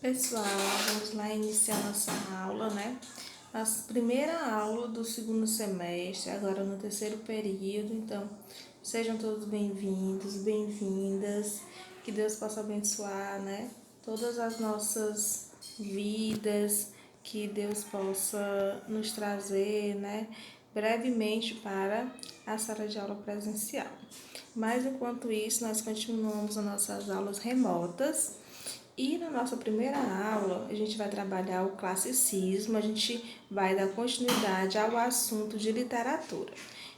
Pessoal, vamos lá iniciar nossa aula, né? A primeira aula do segundo semestre, agora no terceiro período. Então, sejam todos bem-vindos, bem-vindas. Que Deus possa abençoar, né? Todas as nossas vidas, que Deus possa nos trazer, né? Brevemente para a sala de aula presencial. Mas, enquanto isso, nós continuamos as nossas aulas remotas. E na nossa primeira aula, a gente vai trabalhar o classicismo, a gente vai dar continuidade ao assunto de literatura.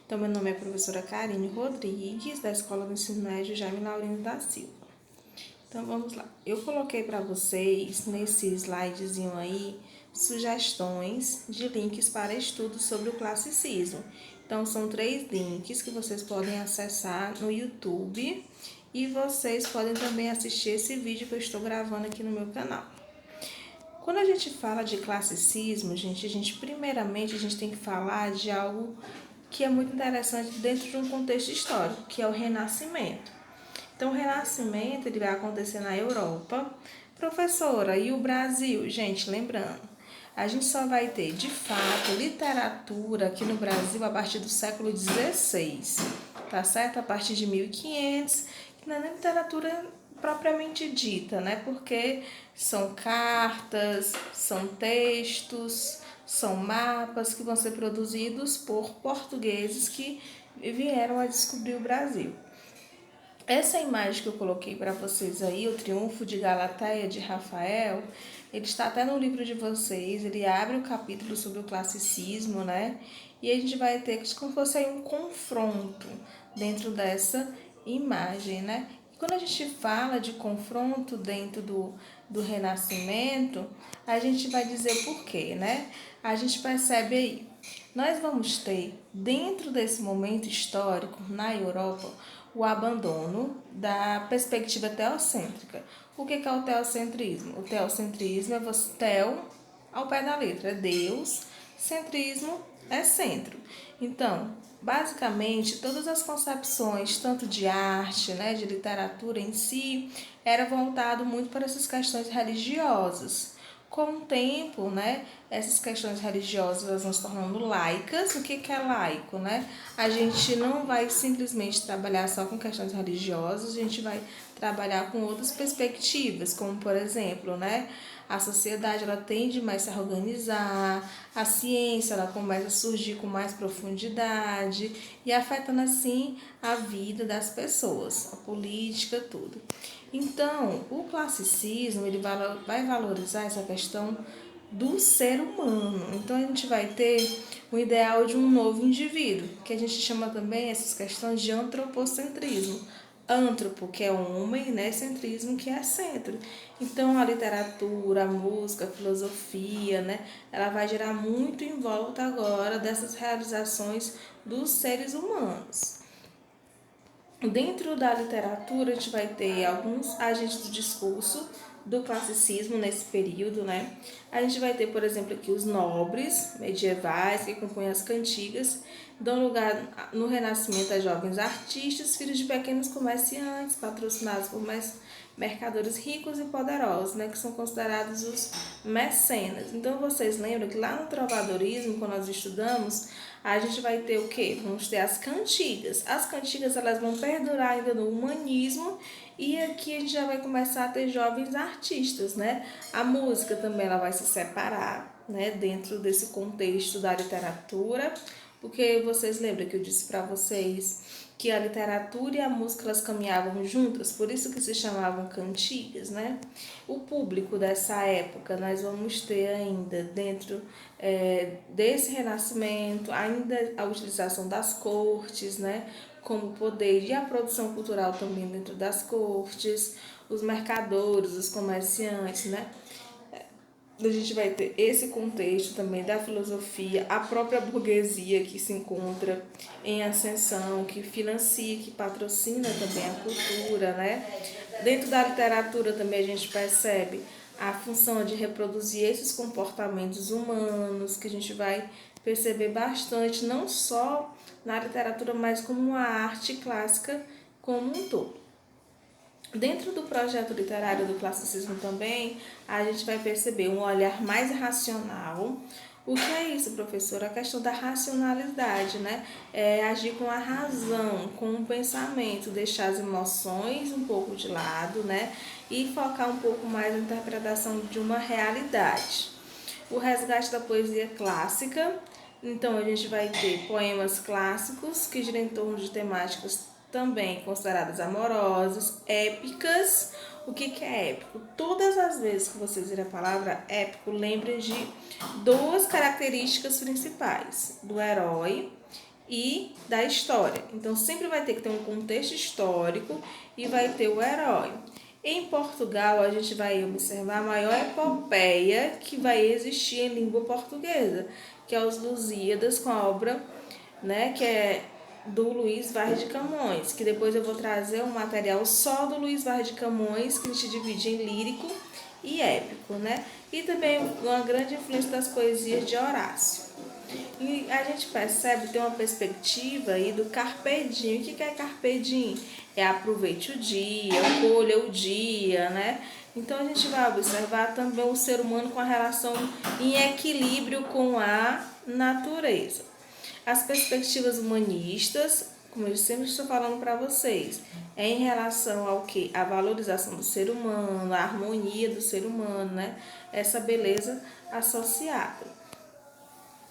Então, meu nome é a professora Karine Rodrigues, da Escola do Ensino Médio Jaime Laurindo da Silva. Então, vamos lá. Eu coloquei para vocês, nesse slidezinho aí, sugestões de links para estudo sobre o classicismo. Então, são 3 links que vocês podem acessar no YouTube e vocês podem também assistir esse vídeo que eu estou gravando aqui no meu canal. Quando a gente fala de classicismo, primeiramente a gente tem que falar de algo que é muito interessante dentro de um contexto histórico, que é o Renascimento. Então, o Renascimento ele vai acontecer na Europa. Professora, e o Brasil? Gente, lembrando, a gente só vai ter, de fato, literatura aqui no Brasil a partir do século XVI, tá certo? A partir de 1500, que não é nem literatura propriamente dita, né? Porque são cartas, são textos, são mapas que vão ser produzidos por portugueses que vieram a descobrir o Brasil. Essa imagem que eu coloquei para vocês aí, o Triunfo de Galateia de Rafael, ele está até no livro de vocês, ele abre o capítulo sobre o classicismo, né? E a gente vai ter como se fosse aí um confronto dentro dessa imagem, né? E quando a gente fala de confronto dentro do Renascimento, a gente vai dizer por quê, né? A gente percebe aí, nós vamos ter, dentro desse momento histórico, na Europa, o abandono da perspectiva teocêntrica. O que é o teocentrismo? O teocentrismo é você, teo ao pé da letra, é Deus, centrismo é centro. Então, basicamente, todas as concepções, tanto de arte, né, de literatura em si, era voltado muito para essas questões religiosas. Com o tempo, né, essas questões religiosas elas vão se tornando laicas. O que é laico, né? A gente não vai simplesmente trabalhar só com questões religiosas, a gente vai trabalhar com outras perspectivas, como por exemplo, né, a sociedade ela tende mais a se organizar, a ciência ela começa a surgir com mais profundidade e afetando assim a vida das pessoas, a política, tudo. Então, o classicismo ele vai valorizar essa questão do ser humano. Então, a gente vai ter o ideal de um novo indivíduo, que a gente chama também essas questões de antropocentrismo. Antropo, que é homem, né? Centrismo, que é centro. Então, a literatura, a música, a filosofia, né? Ela vai girar muito em volta agora dessas realizações dos seres humanos. Dentro da literatura, a gente vai ter alguns agentes do discurso do classicismo nesse período, né? A gente vai ter, por exemplo, aqui os nobres medievais que compõem as cantigas, dão lugar no Renascimento a jovens artistas, filhos de pequenos comerciantes, patrocinados por mercadores ricos e poderosos, né, que são considerados os mecenas. Então, vocês lembram que lá no trovadorismo, quando nós estudamos, a gente vai ter o quê? Vamos ter as cantigas. As cantigas elas vão perdurar ainda no humanismo e aqui a gente já vai começar a ter jovens artistas, né? A música também ela vai se separar, né, dentro desse contexto da literatura, porque vocês lembram que eu disse para vocês que a literatura e a música elas caminhavam juntas, por isso que se chamavam cantigas, né? O público dessa época nós vamos ter ainda dentro desse renascimento, ainda a utilização das cortes, né? Como poder e a produção cultural também dentro das cortes, os mercadores, os comerciantes, né? A gente vai ter esse contexto também da filosofia, a própria burguesia que se encontra em ascensão, que financia, que patrocina também a cultura, né? Dentro da literatura também a gente percebe a função de reproduzir esses comportamentos humanos, que a gente vai perceber bastante, não só na literatura, mas como a arte clássica como um todo. Dentro do projeto literário do classicismo também, a gente vai perceber um olhar mais racional. O que é isso, professora? A questão da racionalidade, né? É agir com a razão, com o pensamento, deixar as emoções um pouco de lado, né? E focar um pouco mais na interpretação de uma realidade. O resgate da poesia clássica. Então, a gente vai ter poemas clássicos que giram em torno de temáticas também consideradas amorosas, épicas. O que é épico? Todas as vezes que vocês virem a palavra épico, lembrem de duas características principais: do herói e da história. Então, sempre vai ter que ter um contexto histórico e vai ter o herói. Em Portugal, a gente vai observar a maior epopeia que vai existir em língua portuguesa, que é os Lusíadas, com a obra, né, que é do Luís Vaz de Camões, que depois eu vou trazer um material só do Luís Vaz de Camões, que a gente divide em lírico e épico, né? E também uma grande influência das poesias de Horácio. E a gente percebe, tem uma perspectiva aí do carpe diem. O que é carpe diem? É aproveite o dia, colha o dia, né? Então a gente vai observar também o ser humano com a relação em equilíbrio com a natureza. As perspectivas humanistas, como eu sempre estou falando para vocês, é em relação ao que? A valorização do ser humano, a harmonia do ser humano, né? Essa beleza associada.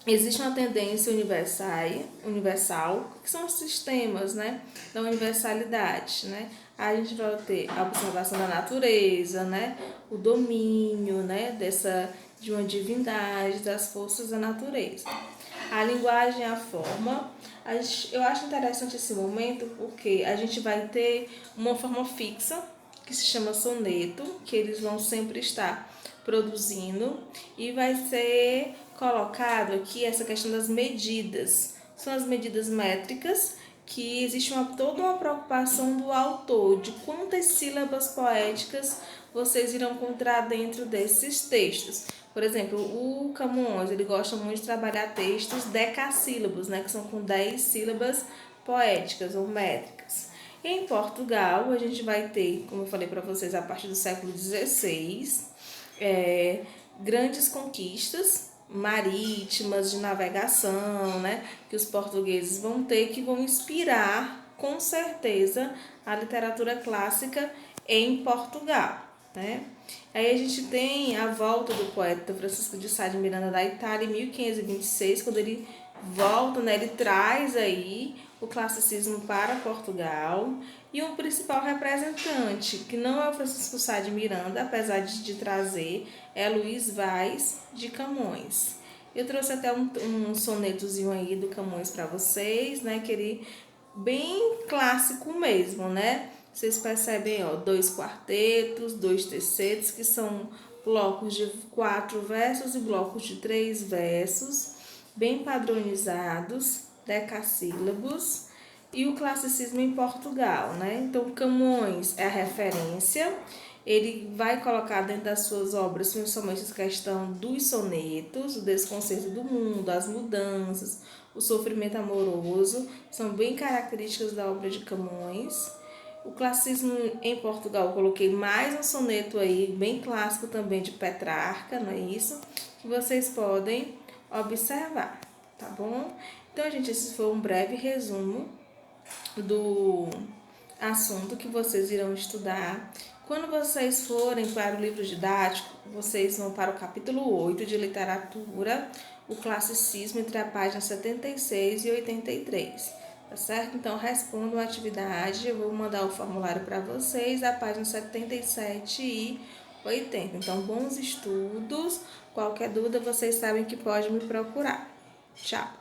Existe uma tendência universal, que são os sistemas, né, da universalidade, né? A gente vai ter a observação da natureza, né, o domínio, né, de uma divindade, das forças da natureza. A linguagem, a forma. Eu acho interessante esse momento porque a gente vai ter uma forma fixa, que se chama soneto, que eles vão sempre estar produzindo, e vai ser colocado aqui essa questão das medidas. São as medidas métricas, que existe toda uma preocupação do autor de quantas sílabas poéticas vocês irão encontrar dentro desses textos. Por exemplo, o Camões, ele gosta muito de trabalhar textos decassílabos, né, que são com 10 sílabas poéticas ou métricas. Em Portugal, a gente vai ter, como eu falei para vocês, a partir do século XVI, grandes conquistas marítimas, de navegação, né, que os portugueses vão ter, que vão inspirar, com certeza, a literatura clássica em Portugal, né? Aí a gente tem a volta do poeta Francisco de Sá de Miranda da Itália em 1526, quando ele volta, né, ele traz aí o classicismo para Portugal, e um principal representante, que não é o Francisco Sá de Miranda, apesar de trazer, é Luís Vaz de Camões. Eu trouxe até um sonetozinho aí do Camões para vocês, né, que ele bem clássico mesmo, né? Vocês percebem, ó, 2 quartetos, 2 tercetos, que são blocos de 4 versos e blocos de 3 versos, bem padronizados, decassílabos, e o classicismo em Portugal, né? Então, Camões é a referência, ele vai colocar dentro das suas obras principalmente a questão dos sonetos, o desconcerto do mundo, as mudanças, o sofrimento amoroso, são bem características da obra de Camões. O classicismo em Portugal, eu coloquei mais um soneto aí, bem clássico também, de Petrarca, não é isso? Que vocês podem observar, tá bom? Então, gente, esse foi um breve resumo do assunto que vocês irão estudar. Quando vocês forem para o livro didático, vocês vão para o capítulo 8 de literatura, o classicismo, entre a página 76 e 83. Tá certo? Então, respondam a atividade. Eu vou mandar o formulário para vocês, a página 77 e 80. Então, bons estudos. Qualquer dúvida, vocês sabem que pode me procurar. Tchau!